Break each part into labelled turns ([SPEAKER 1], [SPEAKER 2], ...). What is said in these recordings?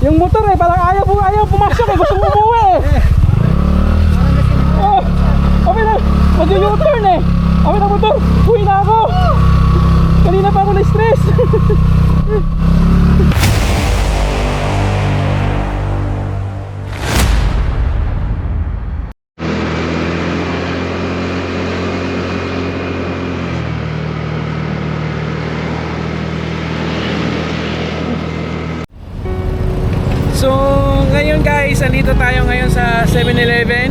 [SPEAKER 1] Yung motor eh, parang ayaw pumasok eh, gusto mo umuwi eh. Oh, okay na, mag-u-turn eh. Okay na motor, uwi na ako. Kanina pa ako na-stress. So ngayon guys, andito tayo ngayon sa 7-Eleven.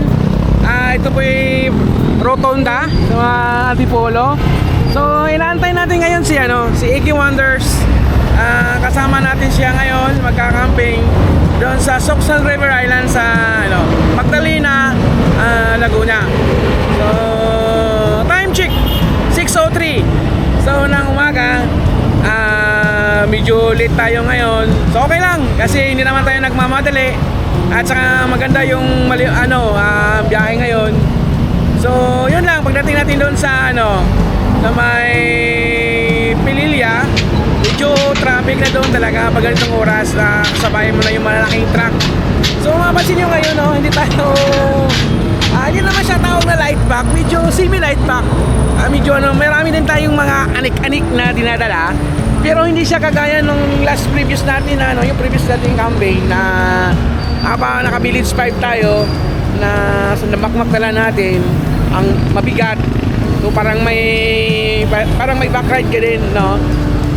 [SPEAKER 1] Ito po yung Rotonda sa Antipolo. So inaantay natin ngayon si Iggy Wonders. Kasama natin siya ngayon, magkakamping doon sa Socsan River Island sa Magdalena, Laguna. So time check 6:03. So ng umaga. Medyo late tayo ngayon. So okay lang kasi hindi naman tayo nagmamadali. At saka maganda yung biyahe ngayon. So yun lang, pagdating natin doon sa sa may Pililya, medyo traffic na doon talaga pag ganitong oras na kasabayan mo na yung malalaking truck. So mapapansin nyo ngayon, hindi tayo hindi naman siya tawag na light pack, medyo semi light pack. Medyo marami din tayong mga anik-anik na dinadala. Pero hindi siya kagaya nung last previous natin yung previous nating campaign na naka village 5 tayo na sa namakmak tala natin ang mabigat. So parang may back ride ka din, no?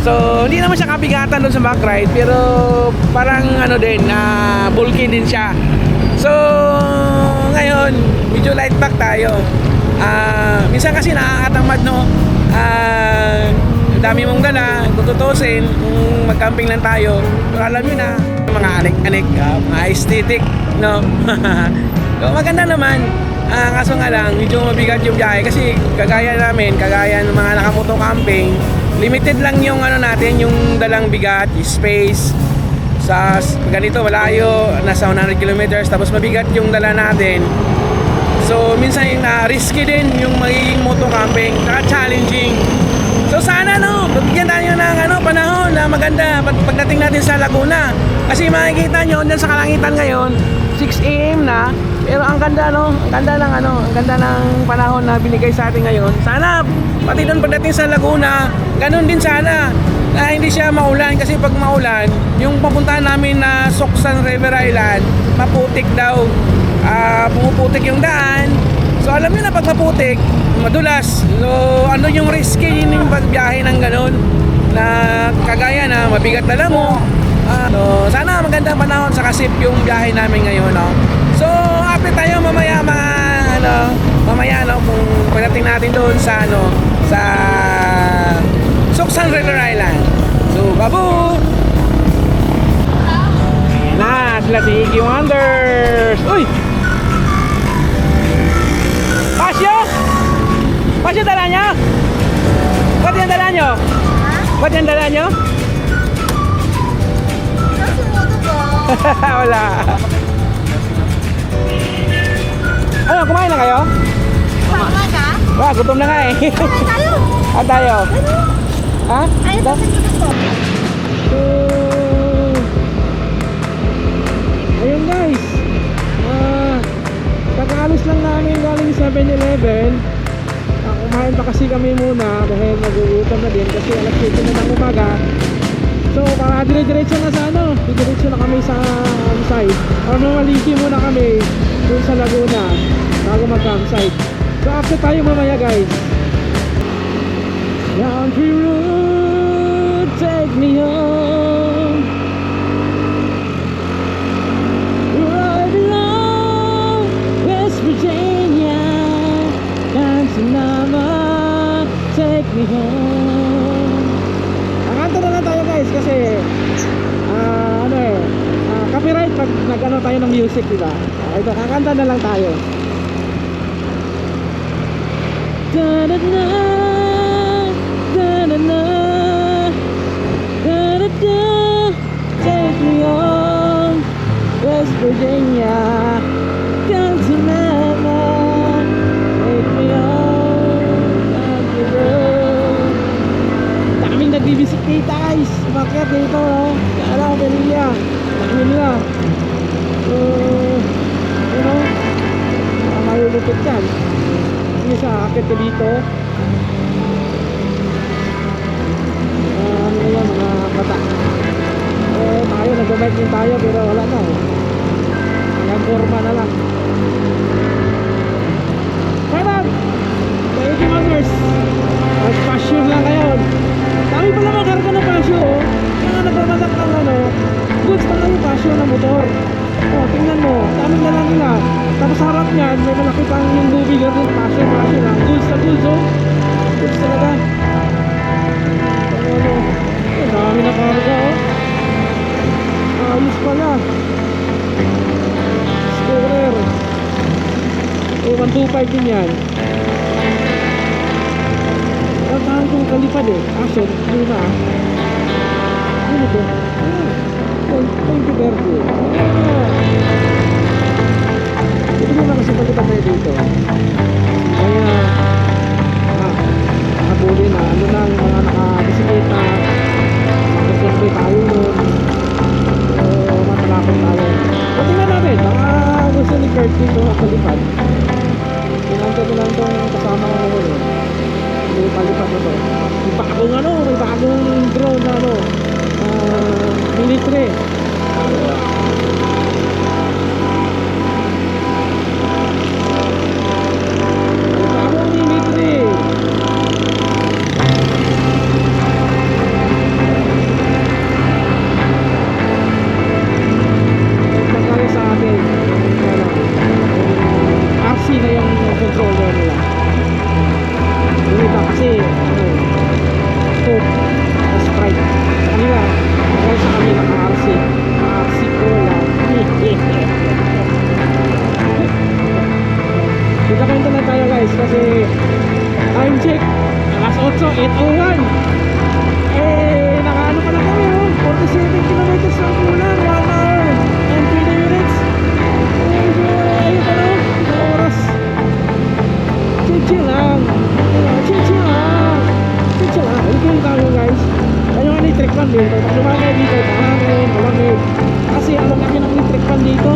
[SPEAKER 1] So hindi naman siya kabigatan doon sa back ride, pero parang din bulky din siya. So ngayon medyo light pack tayo. Minsan kasi nakakatamad, no? Dami mong dala, tututusin kung mag-camping lang tayo. Pero alam nyo na, mga anik-anik, mga aesthetic, no? So maganda naman. Kaso nga lang, medyo mabigat yung biyahe kasi kagaya ng mga nakamoto camping, limited lang yung natin, yung dalang bigat, space. Sa ganito, malayo, nasa 100 kilometers, tapos mabigat yung dala natin. So minsan risky din yung magiging moto camping, challenging. So sana pagbigyan tayo ng panahon na maganda pagdating natin sa Laguna. Kasi makikita nyo dyan sa kalangitan ngayon 6 AM na, pero ang ganda ang ganda ng panahon na binigay sa atin ngayon. Sana pati doon pagdating sa Laguna, ganun din sana na hindi siya maulan, kasi pag maulan, yung papuntahan namin na Socsan River Island, maputik daw. Pumuputik yung daan. So alam niyo na pag maputik, madulas. So yung risky yung pagbiyahe ng ganun na kagaya na mabigat dala mo. So sana magandang panahon sa kasip yung biyahe namin ngayon, no? So update tayo mamaya kung pagdating natin doon sa sa Socsan River Island. So babu! Na sila si Iggy Wonders. Uy! Pasyo dala nyo? Ba't yung dala nyo? Ba't yung dala nyo? Wala. Ano, kumain na kayo?
[SPEAKER 2] Kumain ka?
[SPEAKER 1] Wah, gutom na nga eh.
[SPEAKER 2] Tayo.
[SPEAKER 1] Tayo? Ha?
[SPEAKER 2] Ayun, gusto.
[SPEAKER 1] Ayun guys, kakaalis lang namin galing 7-Eleven. Kumain pa kasi kami muna dahil nagugutom na din kasi alas 7 na ng umaga. So para dire-diretso na sa diretso na kami sa campsite. Or mamaliki muna kami dun sa Laguna bago mag-campsite. So after tayo mamaya guys. Country road, take me home where I belong, West Virginia. Sonoma, take me home. Kakanta na lang tayo guys kasi copyright pag tayo ng music, diba? Ito, kakanta na lang tayo. Da-da-da, da-da-da, da-da-da, take me home, West Virginia, come to mama. Daming nagbibisikleta guys, umakyat dito, alam ko Pililya, Yun lang. So, you know, malulupit yan. Yung isa, akit ka dito. Ano na yan, mga bata. Eh, tayo, nag-bike din tayo, pero wala na. Nag-forma na lang. Parang, kayo Timangers, mag-passion lang ngayon. Dami pala magarga ng passion, oh. Mga nagpamasak ng ano, goods pala yung passion ng motor. Oh, tingnan mo, daming na lang nila. Tapos harap niyan, may malaki pang yung two-wheeler ng passion lang. Goods na goods, oh. Goods talaga. Ano, dami na karga, oh. Ayos pala. Scorer. Eh, 125 din yan. Ang tahan kong kalipad eh. Action, ano na ah. Ano ito? Thank you, Bertie. Ito naman kasi pagkita tayo dito. Kaya, nakabuli na. Ano na yung mga nakabisikleta. Nakasurvey tayo nun. So, matalakot tayo. So, tingnan natin. Baka gusto ni Kurt dito kalipad. Tinanto ko lang itong kasama ko ngayon eh. May palipad na to. May bagong ano, may bagong drone na ano. Military. May bagong military. Pagkali sa atin. Ano, RC na yung controller nila. Yung iba kasi scope na sprite sa kanila dahil sa kami naka-RC ko lang. Kita kwento na tayo guys kasi time check alas 8, 8:01. Eh nakaano pa na kami 47 kilometers lang kulang, 1 hour and 20 minutes. Ayun pa na oras. Chill lang. Chill lang. Okay tayo guys. Ayun nga ni-trick pan dito. Pag lumangay dito, malamig. Kasi ang laki ng ni-trick pan dito.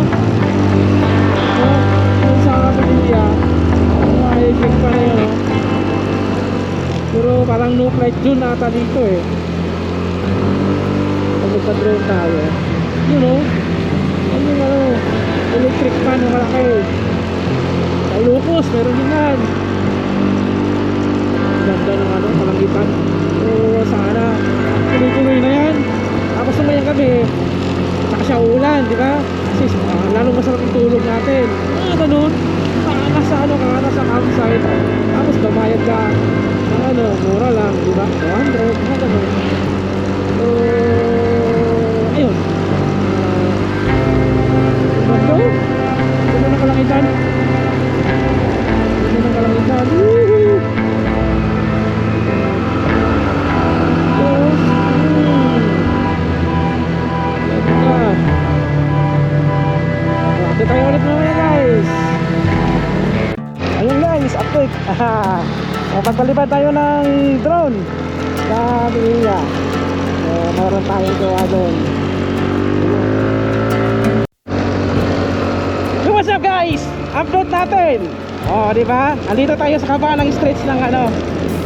[SPEAKER 1] So, yung sa Pilipinas, may trick pan na yun. Pero parang no flight zone ata dito eh. Pag magpa-drone tayo. You know, electric pan na malaki. Sa Ilocos, meron din yan. Ganda ng ano, kalangitan. So sana tuloy-tuloy na yan. Tapos sumayang kami saka siya ulan, di ba? Kasi lalong masarap yung tulog natin. Ganun. Nasa ano ka, nasa campsite. Tapos babayad ka ano, mura lang, di ba? 200, ganun. So ayun. Ganda. Ganda ng kalangitan. Ganda ng kalangitan. Woohoo! Update tayo ulit mamaya guys. Ayun guys, update. Pagpalipad tayo ng drone sa Piliya. Meron tayong gawa doon. So what's up guys? Upload natin. Oh, di ba? Andito tayo sa kaba ng stretch ng ano.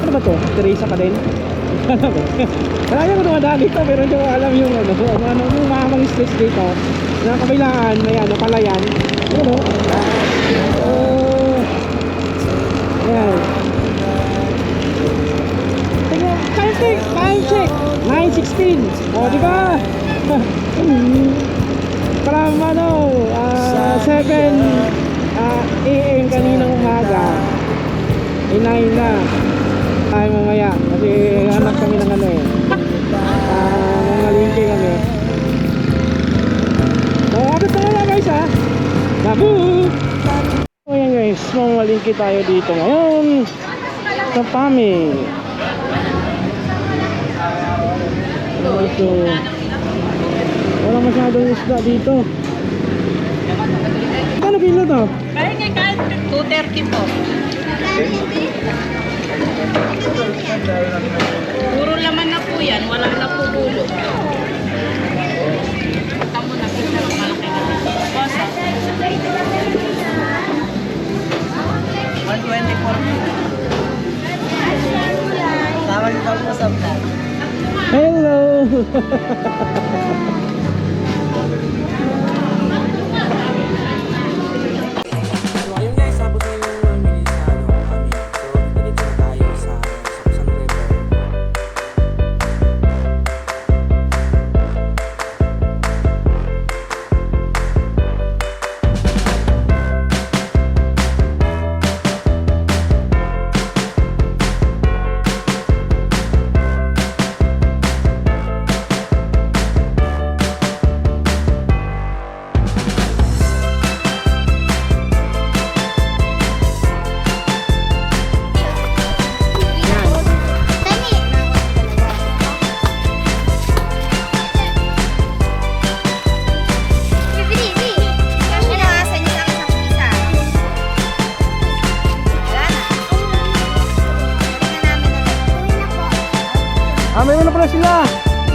[SPEAKER 1] Ano ba to? Teresa pa din. Marami ko dumadaan dito pero hindi ko alam yung ano yung mahamang stretch dito. Sa kabilaan may ano palayan. Ano? Ayan. Tingnan, time check. 9:16. Oh, di ba? From ano, 7 AM kaninang umaga. 9 na. Tayo mamaya kasi hanap kami ng ano eh. Mangalingki kami. So, abot na nga guys ha. Babu! So yan guys, mangalingki tayo dito ngayon sa Pami. So, walang masyadong isda dito. Ano kilo to?
[SPEAKER 2] Meron nga kahit 230 po. Puro laman na po yan, walang napugulo. Tamo na po.
[SPEAKER 1] So ayun guys, tapos na yung mamili sa kami. So dito na tayo sa San River. Ah, mayroon na pala sila.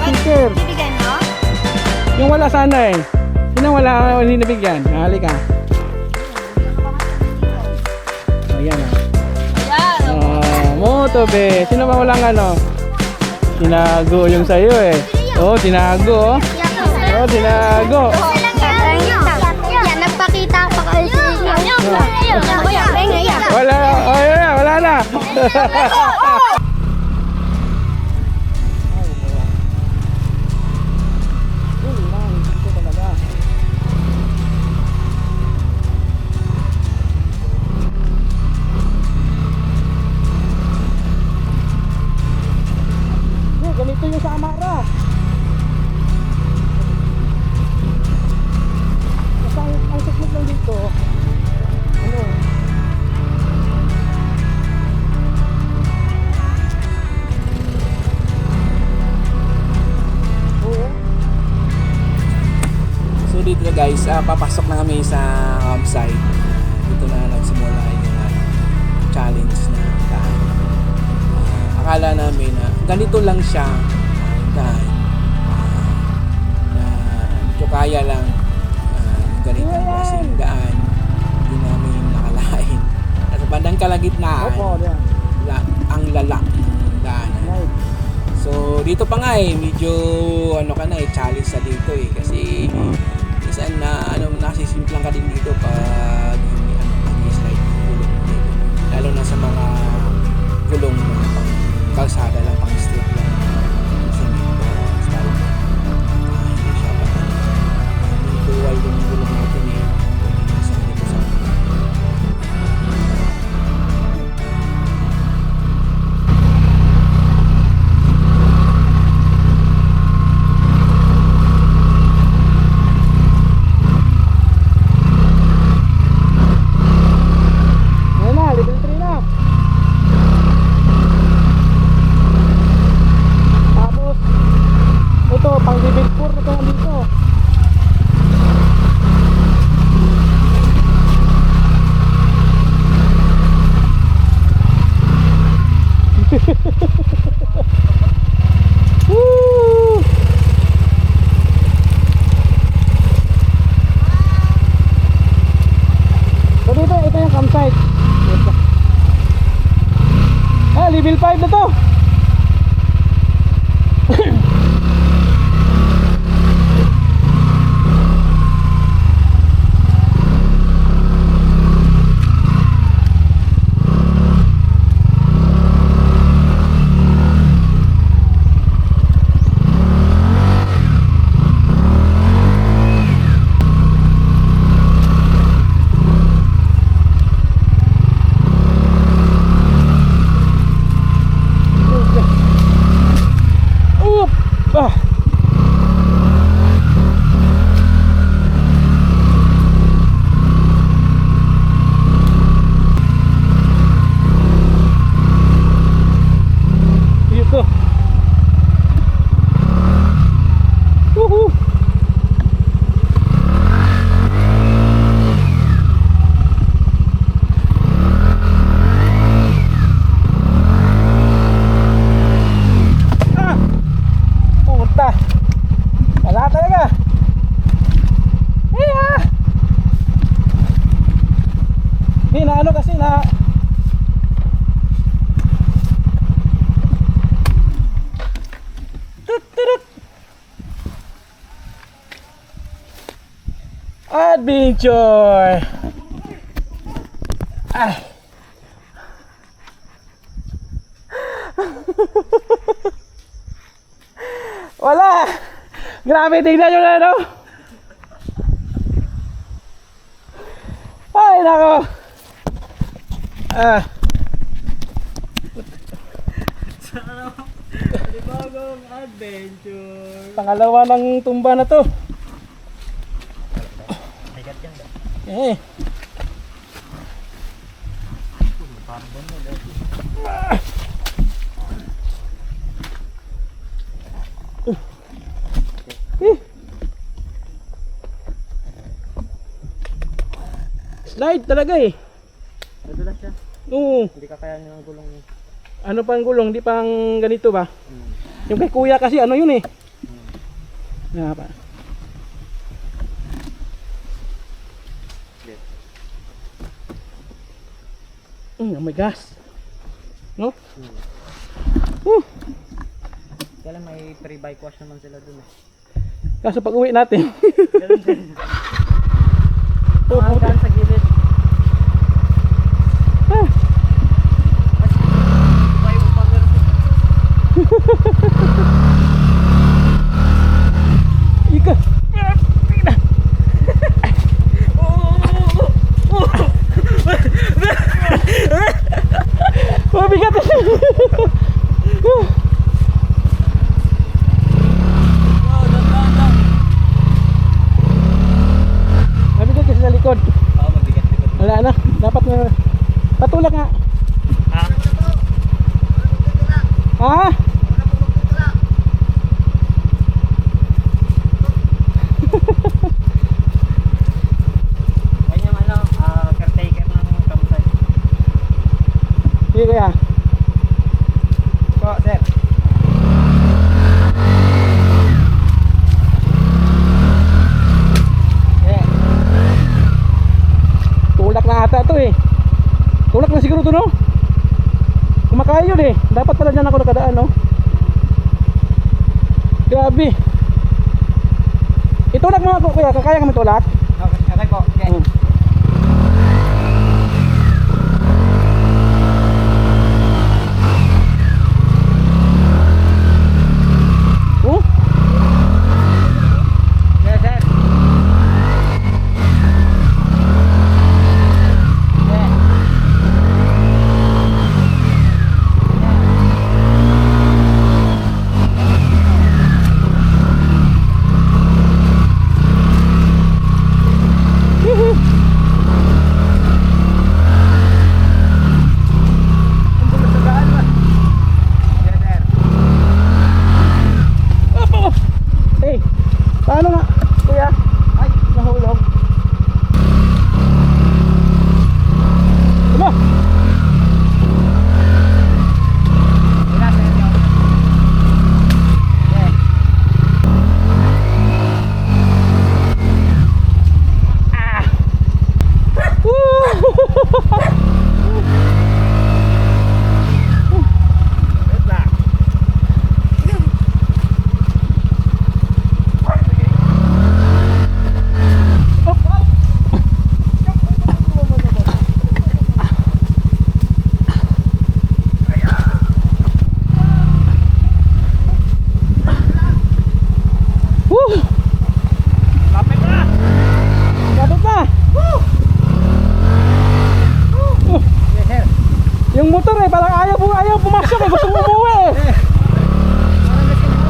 [SPEAKER 1] Sticker.
[SPEAKER 2] Bibigyan mo?
[SPEAKER 1] Yung wala sana eh. Sino wala hindi nabigyan? Halika. Ayan ah.
[SPEAKER 2] Ayan.
[SPEAKER 1] Motobe. Sino ba walang ano? Tinago yung sa'yo eh. Oh, tinago oh. Oh, tinago.
[SPEAKER 2] Yan, nagpakita pa kayo.
[SPEAKER 1] Wala. Oh, yun na. Wala na. Ganito yung sa Amara. Basta ang technique lang dito, ano, oo. So dito guys, papasok na kami sa campsite. Dito na nagsimula yung challenge na daan. Akala namin na ganito lang siya dahil na medyo kaya lang ganitong klaseng daan, hindi namin nakalain. Sa bandang kalagitnaan, ang lala ng daanan. So dito pa nga eh, medyo ano ka na eh, challenge sa dito eh, kasi minsan na ano, nasisimplang ka din dito pag nag-slide ng gulong dito, lalo na sa mga gulong na pang kalsada lang, pang street lang, cemento style. Hindi siya pa medyo wide yung gulong natin eh, minsan dito sa level 3 na. Tapos ito pang level 4 na kaya dito. Woo! So dito, ito yung campsite. Ah, level 5 na to. Adventure! Ay! Wala! Grabe, tingnan nyo na, no? Ay, nako!
[SPEAKER 3] Panibagong adventure.
[SPEAKER 1] Pangalawa ng tumba na to. Eh. Slide talaga eh.
[SPEAKER 3] Nadulas siya.
[SPEAKER 1] Oo.
[SPEAKER 3] Hindi kakayanin ng gulong niya.
[SPEAKER 1] Ano pang gulong, di pang ganito ba? Yung kay kuya kasi ano yun eh. Nga pa. Oh my gosh. No?
[SPEAKER 3] Kaya lang may free bike wash naman sila dun eh.
[SPEAKER 1] Kaso pag uwi natin.
[SPEAKER 3] Ganun din.
[SPEAKER 1] Oh,
[SPEAKER 3] Hanggang sa gilid.
[SPEAKER 1] ah.
[SPEAKER 3] May upagod.
[SPEAKER 1] Ika. Mabigat. Mabigat kasi sa likod.
[SPEAKER 3] Oo, mabigat-bigat.
[SPEAKER 1] Wala na. Dapat na. Patulak nga.
[SPEAKER 3] Ha?
[SPEAKER 1] Ha?
[SPEAKER 3] Yan yung ano, caretaker ng campsite.
[SPEAKER 1] Sige kaya.
[SPEAKER 3] Po, sir.
[SPEAKER 1] Yeah. Tulak na ata to eh. Tulak na siguro to, no? Kumakaya yun eh. Dapat pala dyan ako nakadaan, no? Grabe. Itulak mo ako kuya. Kakaya ka matulak?
[SPEAKER 3] Okay po. Okay.
[SPEAKER 1] Hmm. Oh?
[SPEAKER 3] Yes, sir. Yeah.
[SPEAKER 1] Hihi.
[SPEAKER 3] Ang dulo sa daan ba? Yes, sir.
[SPEAKER 1] Opo. Hey, paano nga kuya? Ay, nahulog. Diba?
[SPEAKER 3] Wala, sir. Yeah. Wait lang.
[SPEAKER 1] Woo!
[SPEAKER 3] Lapit na!
[SPEAKER 1] Kapit na!
[SPEAKER 3] Yes, sir.
[SPEAKER 1] Yung motor eh, parang ayaw pumasok eh, gusto mo umuwi eh.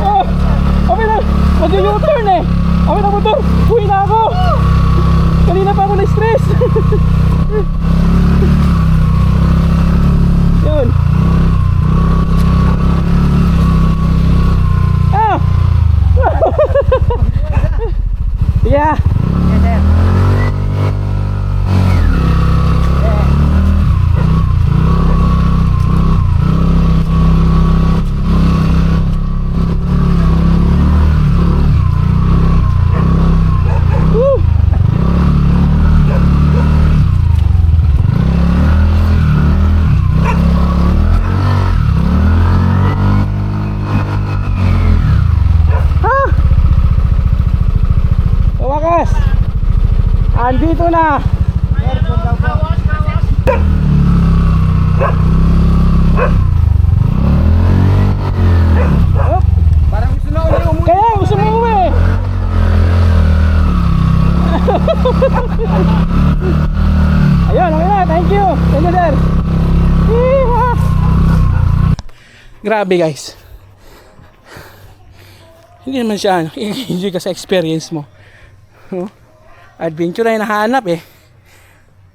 [SPEAKER 1] Oh, okay na, mag-u-turn eh. Okay na motor, uwi na ako. Kanina pa ako na-stress. Yun. Ah! Yeah.
[SPEAKER 3] Yes, sir. Yeah.
[SPEAKER 1] Woo! Ha! Sa wakas! Andito na. Op.
[SPEAKER 3] Parang gusto na ulit umuwi.
[SPEAKER 1] Kaya gusto mo uwi. Ayun, okay na. Thank you. Thank you, sir. Yeehaw. Grabe guys. Hindi naman siya enjoy ka sa experience mo. No? Adventure ay nahanap eh.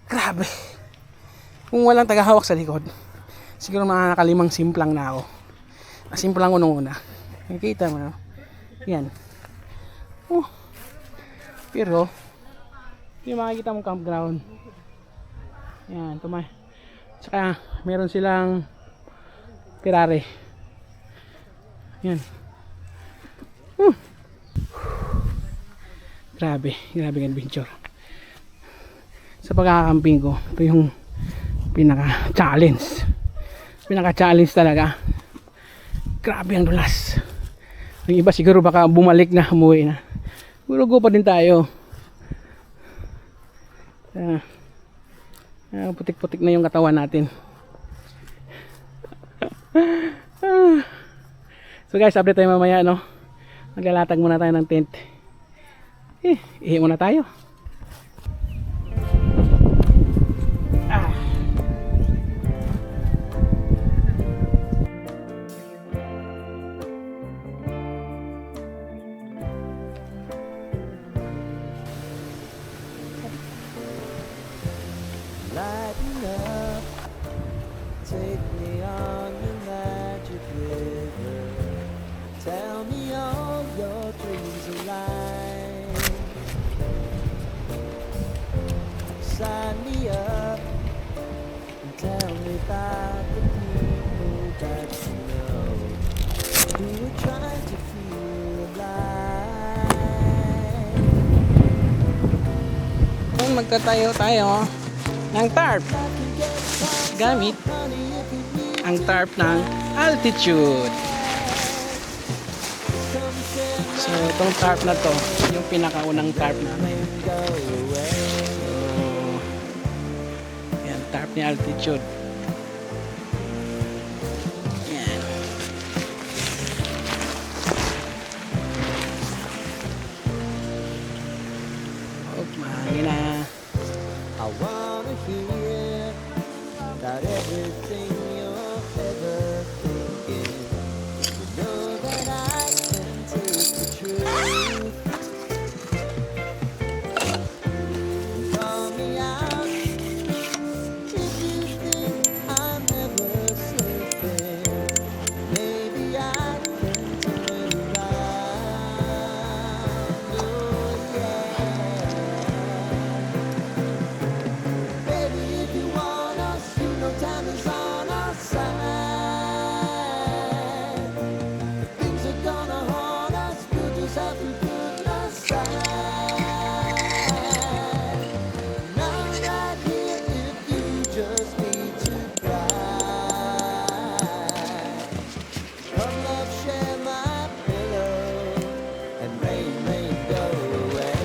[SPEAKER 1] Grabe. Kung walang tagahawak sa likod, siguro mga nakalimang simplang na ako. Simplang ko nung una. Nakikita mo na. Yan. Pero, hindi makikita mong campground. Yan, tumay. Tsaka, meron silang Ferrari. Yan. Grabe ang adventure. Sa pagkakamping ko, ito yung pinaka-challenge talaga. Grabe ang dulas. Yung iba siguro baka bumalik na, umuwi na. Gurugo pa din tayo. Putik-putik na yung katawan natin. So guys, update tayo mamaya, no? Maglalatag muna tayo ng tent. Ihi muna tayo.
[SPEAKER 4] Lighten up, take me on the magic river. Tell me all your dreams align. Sign me up and tell me about the people that you know who are trying to feel alive.
[SPEAKER 1] Kung magtatayo tayo ng tarp gamit ang tarp ng altitude. So itong tarp na to yung pinakaunang tarp namin. Yan, tarp ni altitude. Yan. Mahangin na.
[SPEAKER 4] I wanna hear about everything you're ever thinking. You know that I can take the truth. Call me out if you think I'm never sleeping. Maybe I can turn around. Oh yeah. Baby, if you want us, you know time is on our side. Things are gonna haunt us, we'll just have to put aside. And I'm right here if you just need to cry. Come, love, share my pillow, and rain, rain, go away.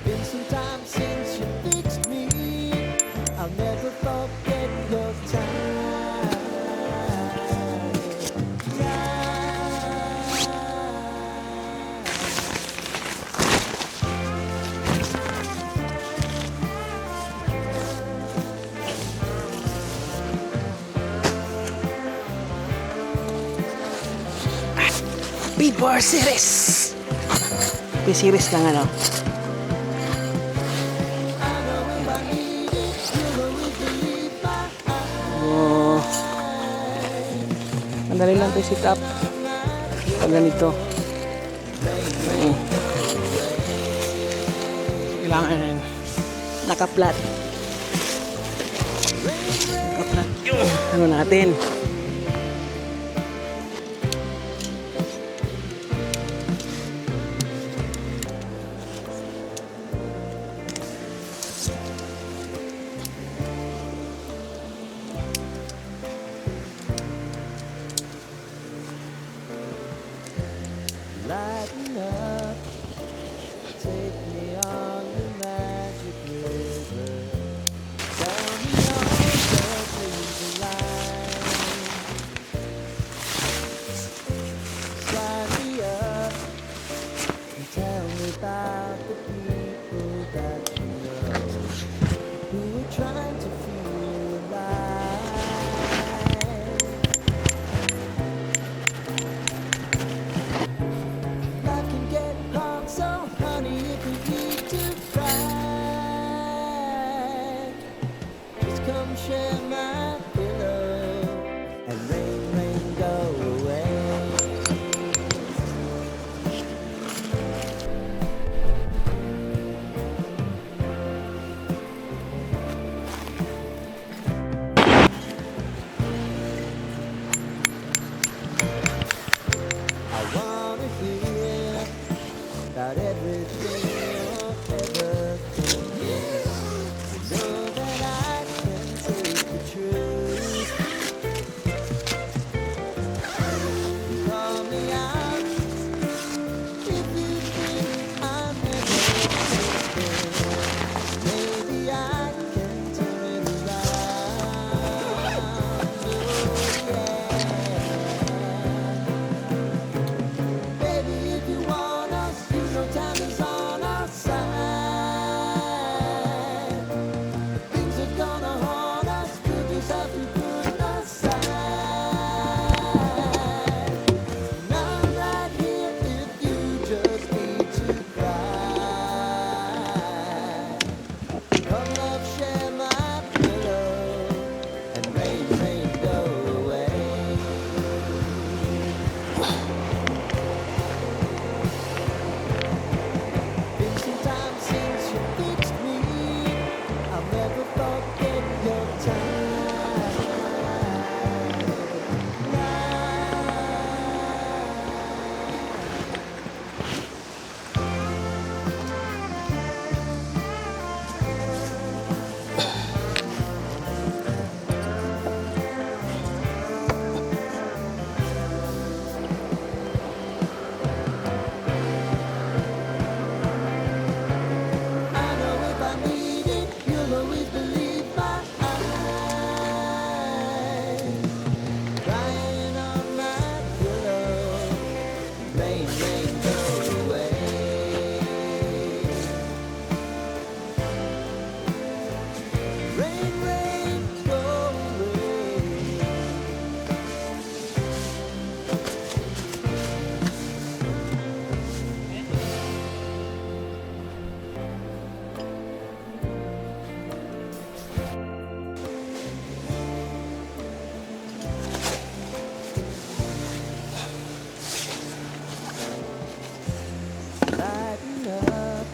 [SPEAKER 4] Been some time since you fixed me. I'll never forget your time.
[SPEAKER 1] P4 series. P-series lang ano. Oh. Madali lang ito sit up. Pag ganito. Kailangan naka-flat. Naka-flat yung ano natin.
[SPEAKER 4] about everything you're ever thinking. Know that I can take the truth. Call me out if you think I'm never thinking. Maybe I can turn it around. Oh, yeah. Baby, if you want us, you know time is on our side. Things are gonna haunt us, we'll just have to put aside. And I'm right here if you just need to cry. Come love, share my pillow, and rain, rain, go away. Been some time since you fixed me. I'll never forget your time. I know if I need it, you'll always believe my eyes. Crying on my pillow, rain, rain, go away. Rain, rain, go away. Lighten up,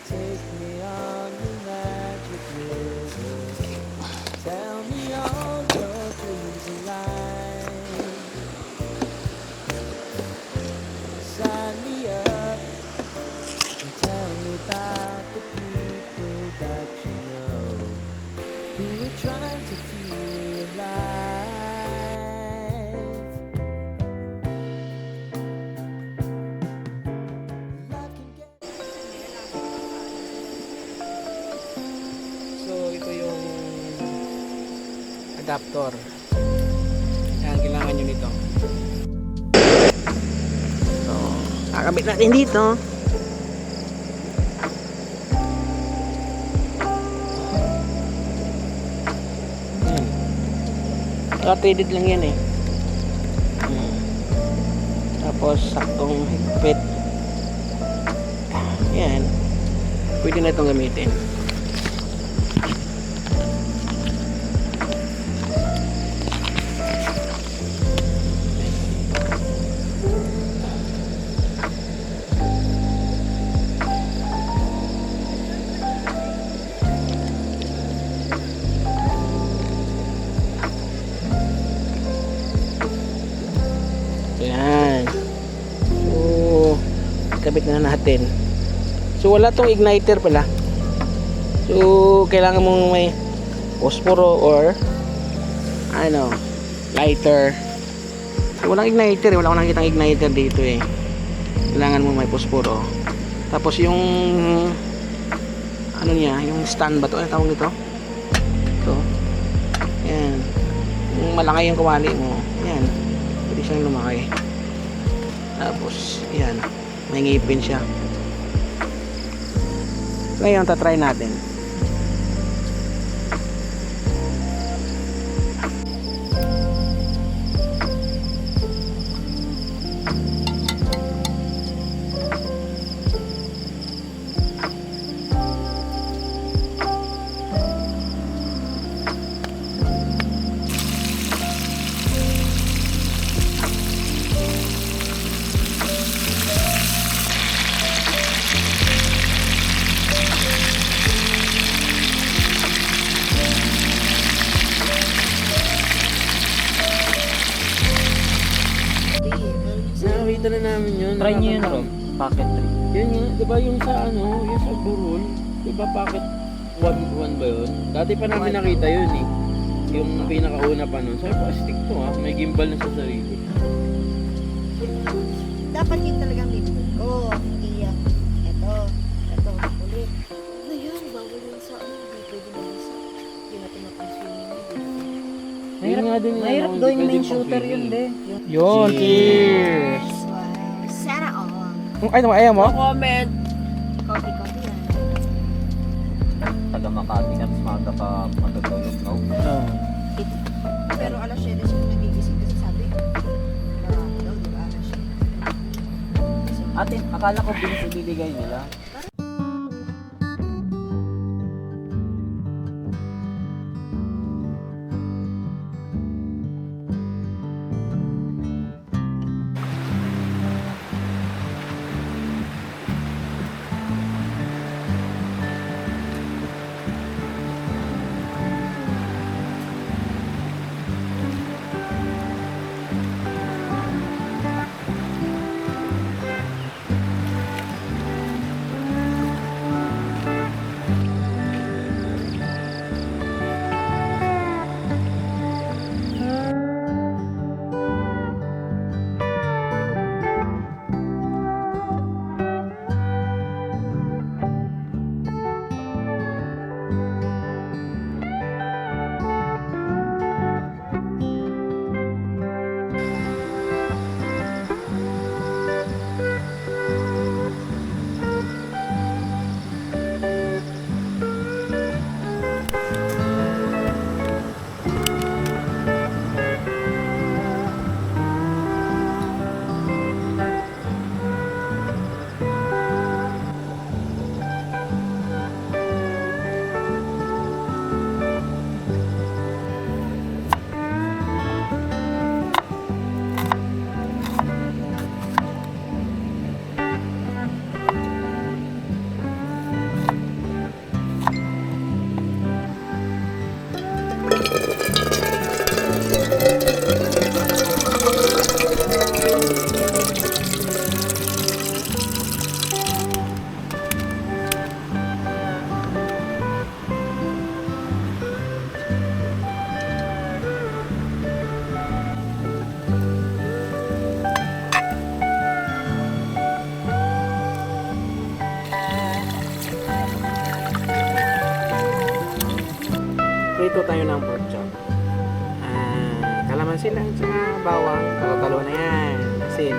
[SPEAKER 4] take me on the magic river. Tell me all your dreams alive. Sign me up and tell me about the people that you know who are trying to feel alive. Love can get
[SPEAKER 1] So ito yung adapter. Yan, kailangan nyo nito. So, kakabit natin dito. Yan. Naka-threaded lang yan eh. Tapos saktong higpit. Yan. Pwede na itong gamitin. Yan. So, kabit na natin. So, wala tong igniter pala. So, kailangan mong may posporo or ano, lighter. So, walang igniter. Wala akong nakikitang igniter dito eh. Kailangan mo may posporo. Tapos yung ano niya, yung stand ba to? Ano tawag nito? Ito. Yan. Yung malaki yung kawali mo. Yan. Pwede siyang lumaki. Tapos, yan. May ngipin siya. Ngayon, tatry natin. Nakita na namin yun.
[SPEAKER 3] Try nyo yun, Rob. Pocket tree.
[SPEAKER 5] Yan nga, di ba yung sa ano, yung sa burol, di ba pocket 1 ba yun? Dati pa namin nakita yun eh. Yung pinakauna pa nun. Sabi ko, stick to ha, may gimbal na sa sarili.
[SPEAKER 6] Dapat yun talagang bibig ko. Hindi yan. Ito, ulit. Ano yun? Bawal yun sa ano. Hindi pwede na yun sa. Hindi natin mapang-swimming yun.
[SPEAKER 5] Yun nga din
[SPEAKER 3] Mahirap
[SPEAKER 5] ano,
[SPEAKER 3] gawing
[SPEAKER 5] hindi
[SPEAKER 3] main
[SPEAKER 5] pwedeng
[SPEAKER 3] shooter
[SPEAKER 5] pang-swimming.
[SPEAKER 3] yun, de.
[SPEAKER 1] Yun, cheers!
[SPEAKER 6] Wow. Sana all.
[SPEAKER 1] Ay, ayaw mo?
[SPEAKER 6] Comment. Coffee yan.
[SPEAKER 3] Taga Makati ka, tapos maaga pa matutulog, no?
[SPEAKER 1] Oo.
[SPEAKER 6] Pero alas 7 siya nagigising kasi sabi. Marami daw, di ba? Alas 7.
[SPEAKER 3] Ate, akala ko binibigay nila.
[SPEAKER 1] Prito tayo ng pork chop. Kalamansi lang sa bawang. Talo-talo na yan. Asin.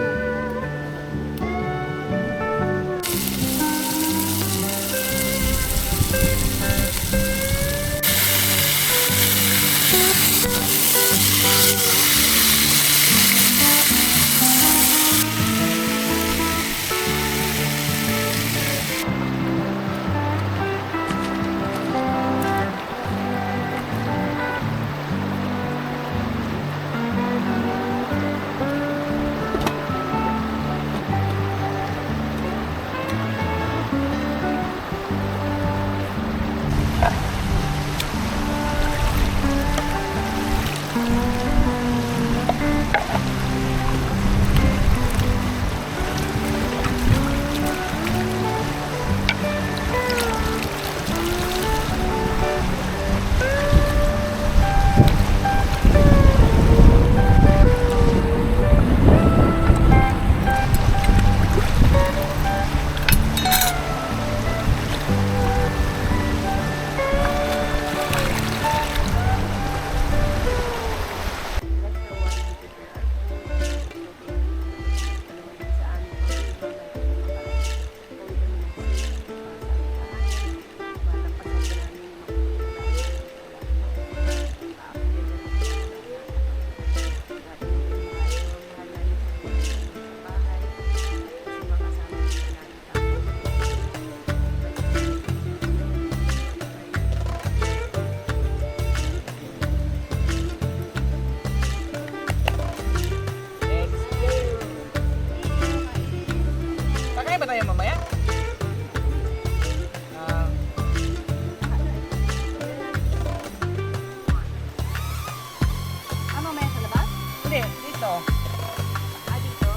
[SPEAKER 6] Ah, dito?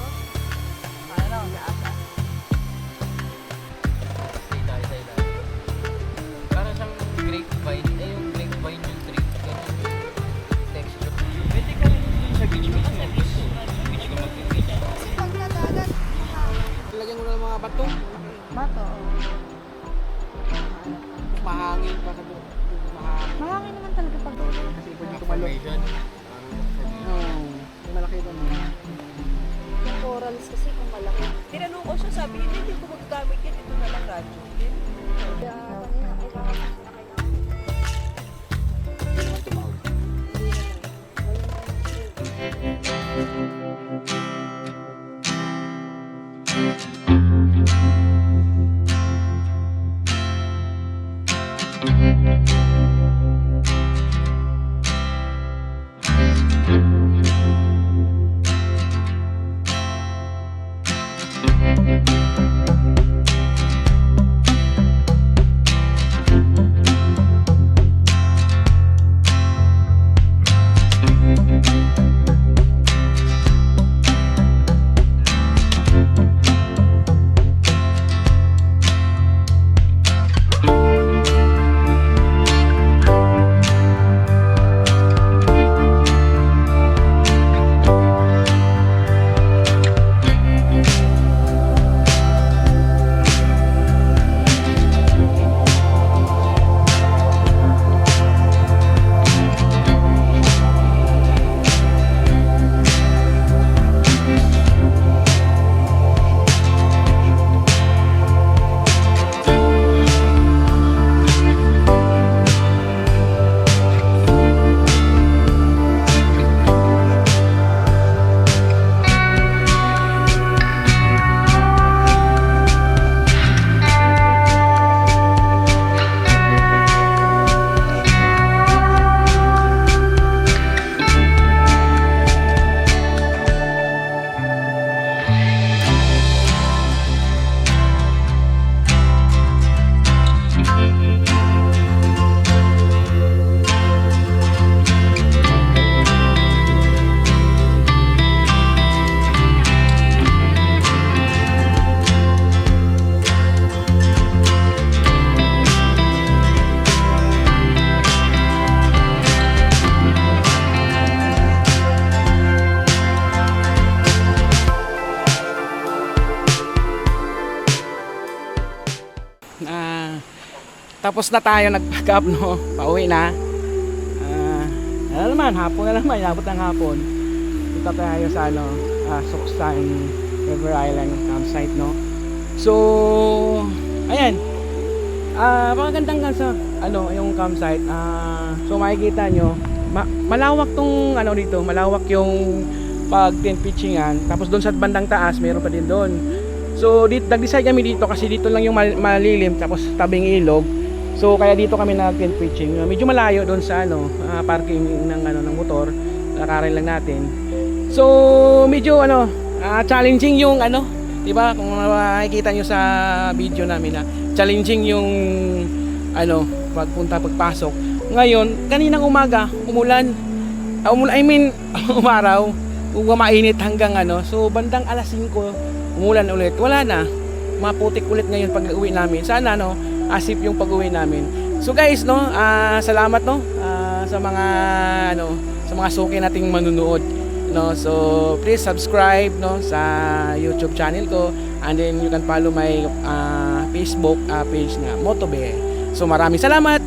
[SPEAKER 6] Ano? Sa ata. Yung corals kasi kung malaki. Tinanong ko siya, sabi niya, hindi ko magagamit yan. Ito na lang radyo. Kaya, kanina, kailangan na kailangan.
[SPEAKER 5] Hindi naman tumawag.
[SPEAKER 1] Tapos na tayo nag-pack up, no? Pauwi na. Ano naman, hapon na naman, inabot ng hapon. Punta tayo sa Suksan River Island campsite, no? So, ayan. Magandang sa yung campsite. So makikita nyo, malawak tong dito, malawak yung pag tent pitchingan. Tapos doon sa bandang taas, meron pa din doon. So nag-decide kami dito kasi dito lang yung malilim, tapos tabing ilog. So kaya dito kami nag-tent pitching. Medyo malayo doon sa parking ng motor. Lakarin lang natin. So medyo challenging yung 'di ba? Kung makikita niyo sa video namin na challenging yung pagpasok. Ngayon, kaninang umaga, umulan. Umaraw. Mainit hanggang so bandang alas 5 umulan ulit. Wala na. Maputik ulit ngayon pag-uwi namin. Sana asip yung pag-uwi namin. So guys, salamat sa mga sa mga suki nating manunood. So please subscribe sa YouTube channel ko, and then you can follow my Facebook page na Motobe. So maraming salamat.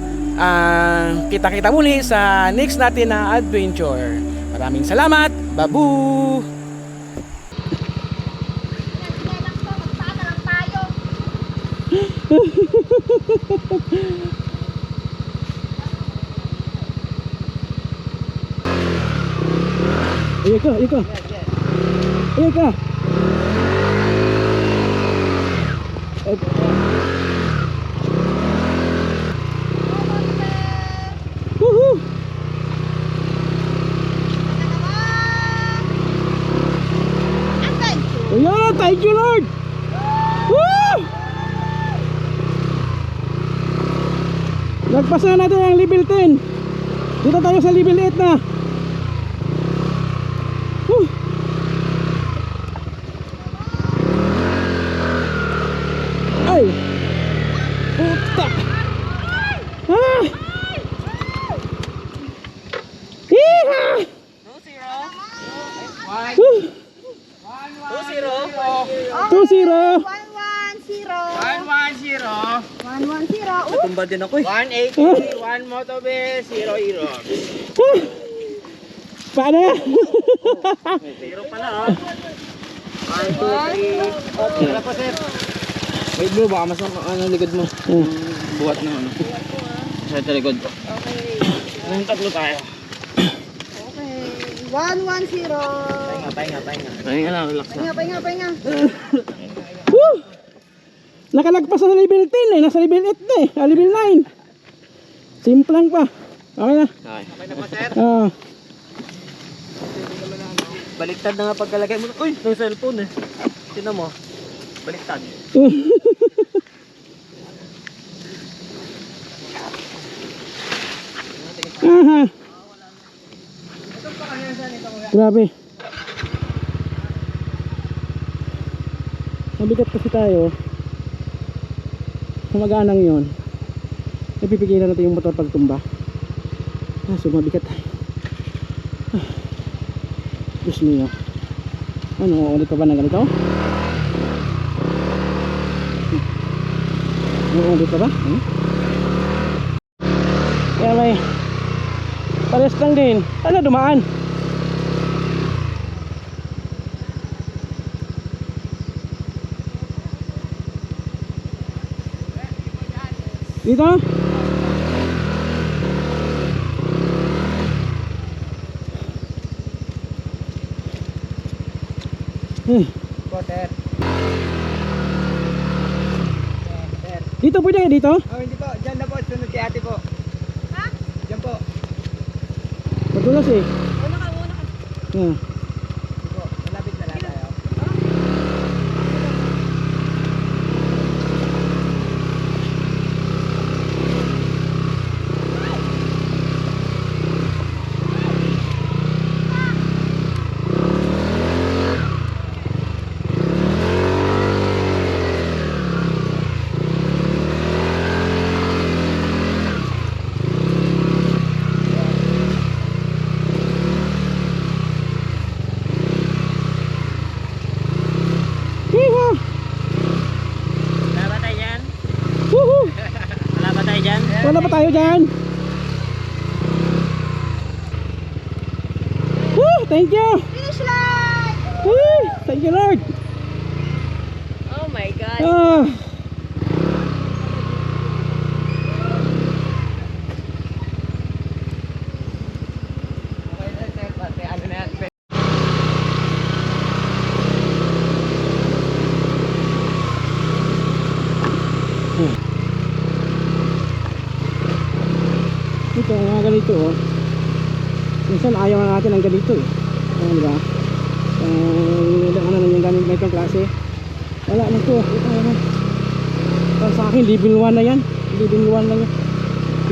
[SPEAKER 1] Kita-kita muli sa next natin na adventure. Maraming salamat. Babu! Ika. Woohoo! Ayan, thank you Lord! Woo! Nagpasa natin ang level 10. Dito tayo sa level 8 na. Woo! Ay! Puta! Ah! Hiha! 2-0.
[SPEAKER 2] 110.
[SPEAKER 5] Tumba din ako
[SPEAKER 3] 180, 1 Motobe, 0 Euro.
[SPEAKER 1] Paano yan?
[SPEAKER 3] Zero pala ha. 1, 2, 3. Wala pa sir.
[SPEAKER 5] Wait bro, baka mas ano likod mo. Buhat na ano. Sa likod.
[SPEAKER 6] Okay.
[SPEAKER 5] Anong tatlo tayo?
[SPEAKER 6] Okay. 110.
[SPEAKER 5] Ay nga lang, relax na.
[SPEAKER 6] Pahinga.
[SPEAKER 1] Woo! Nakalagpas na sa level 10 eh. Nasa level 8 na eh. Level 9. Simplang pa. Okay na.
[SPEAKER 5] Okay.
[SPEAKER 3] Okay na po sir. Baliktad na nga pagkalagay mo. Uy, ng cellphone eh. Sino mo? Baliktad.
[SPEAKER 1] Aha. Grabe. Mabigat kasi tayo. Kumaganang yun. Napipigilan natin yung motor pagtumba. So mabigat tayo. Diyos mio. Ano, ulit pa ba ng ganito? Ulit pa ba? Kaya may pares lang din. Ano dumaan? Dito?
[SPEAKER 3] Po sir.
[SPEAKER 1] Dito pwede kayo dito?
[SPEAKER 3] Oh, hindi po. Diyan na po. Sunod kay ate po. Ha? Diyan po.
[SPEAKER 1] Patulas eh.
[SPEAKER 6] Una ka.
[SPEAKER 1] Yeah.
[SPEAKER 3] Hindi po. Malapit na lang tayo.
[SPEAKER 1] Hiha!
[SPEAKER 3] Wala ba tayo dyan?
[SPEAKER 1] Woohoo!
[SPEAKER 3] Wala ba tayo dyan?
[SPEAKER 1] Wala pa tayo dyan? Woo! Thank you!
[SPEAKER 6] Finish line!
[SPEAKER 1] Woo! Thank you Lord!
[SPEAKER 6] Oh my God.
[SPEAKER 1] Ah!
[SPEAKER 3] Okay na sir. Pati ano na yan.
[SPEAKER 1] Ito, mga ganito oh. Minsan ayaw na natin ng ganito eh. Ayan diba? Ano na yung ganito na itong klase. Wala na ito. Ito na. Para sa akin, level 1 na yan. Level 1 na yan.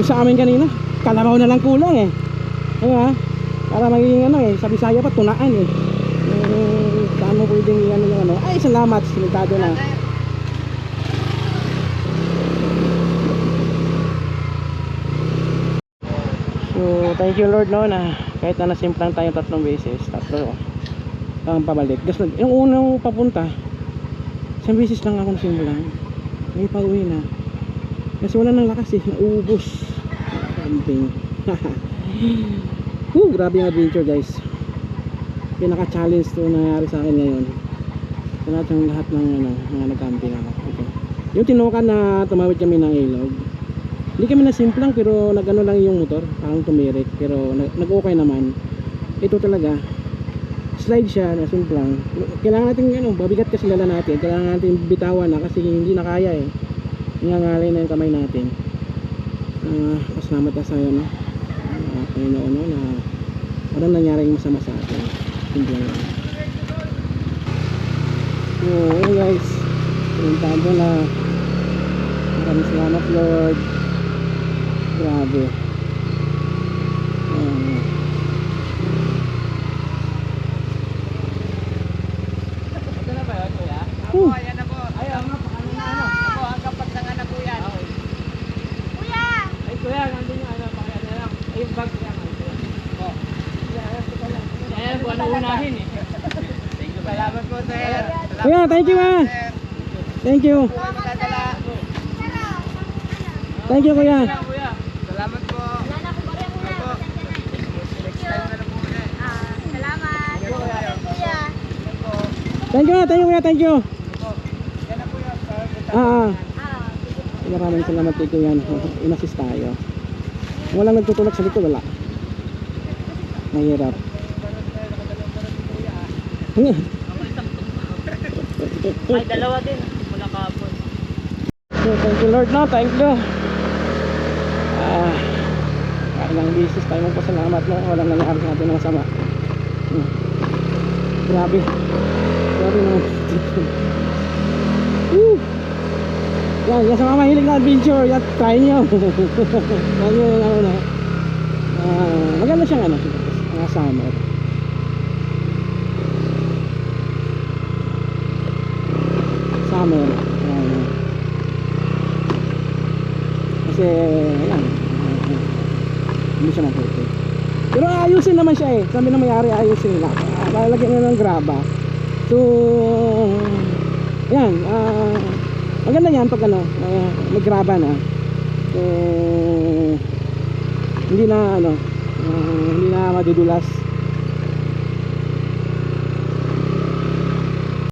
[SPEAKER 1] Yung sa amin kanina, kalabaw na lang kulang eh. Diba? Para magiging ano eh, sa Bisaya pa, tunaan eh. Saan mo pwedeng ano yung ano. Ay, salamat. Simitado na. So, thank you Lord no na kahit na nasimplang tayo 3 beses, 3 ang pabalik. Kasi yung unang papunta, 1 beses lang ako nasimulan. May pauwi na. Kasi wala nang lakas eh, nauubos. Camping. Grabe yung adventure guys. Pinaka-challenge to nangyari sa akin ngayon. Sa lahat ng ano, mga nag-camping ako. Okay. Yung tinukan na tumawid kami ng ilog. Hindi kami nasimplang pero nagano lang yung motor, parang tumirik pero nag-okay naman. Ito talaga slide siya na simplang. Kailangan natin ano, babigat kasi lala natin. Kailangan natin bitawan na kasi hindi na kaya eh. Nangangalay na yung kamay natin. Pasalamat na sa'yo no. Panginoon no na walang nangyaring masama sa atin. Simplang lang. So, hey guys. Pinuntahan mo na. Maraming salamat Lord. Grabe.
[SPEAKER 3] Ito na ba yun kuya?
[SPEAKER 1] Oh.
[SPEAKER 3] Ayan na po. Ayan nga. Ano na ano? Ako ang kapat ng anak ko yan.
[SPEAKER 6] Kuya!
[SPEAKER 3] Ay kuya, nandun yung ano. Pakaya na lang. Ay yung bag kuya. Oh. Ayan po, ano unahin eh. Thank you. Salamat po sir.
[SPEAKER 1] Kuya, thank you ah.
[SPEAKER 3] Sir.
[SPEAKER 1] Thank you.
[SPEAKER 3] Madadala.
[SPEAKER 1] Thank you kuya.
[SPEAKER 3] Kuya. Salamat po.
[SPEAKER 6] Wala na, kumbari muna.
[SPEAKER 3] Opo. Next time na lang muna.
[SPEAKER 1] Thank you, kuya, thank you. Maraming salamat kay kuya. In-assist tayo. Walang nagtutulak sa likod, wala. Mahirap.
[SPEAKER 3] May dalawa din. Mula kapon.
[SPEAKER 1] So, thank you Lord, no? Thank you. Ilang bisis tayo magpasalamat, no? Walang nangyari sa atin na masama. Grabe. Grabe naman. Yan sa mga mahilig na adventure, yan, try nyo. Yan yung ano na. Maganda siyang ano, mga summer. Summer. Ayan. Kasi, ayan. Hindi siya mabuti. Pero ayusin naman siya eh. Sabi na may-ari, ayusin nila. Lalagyan nila ng graba. So, ayan. Maganda yan pag ano, may graba na. So, hindi na ano, hindi na madudulas.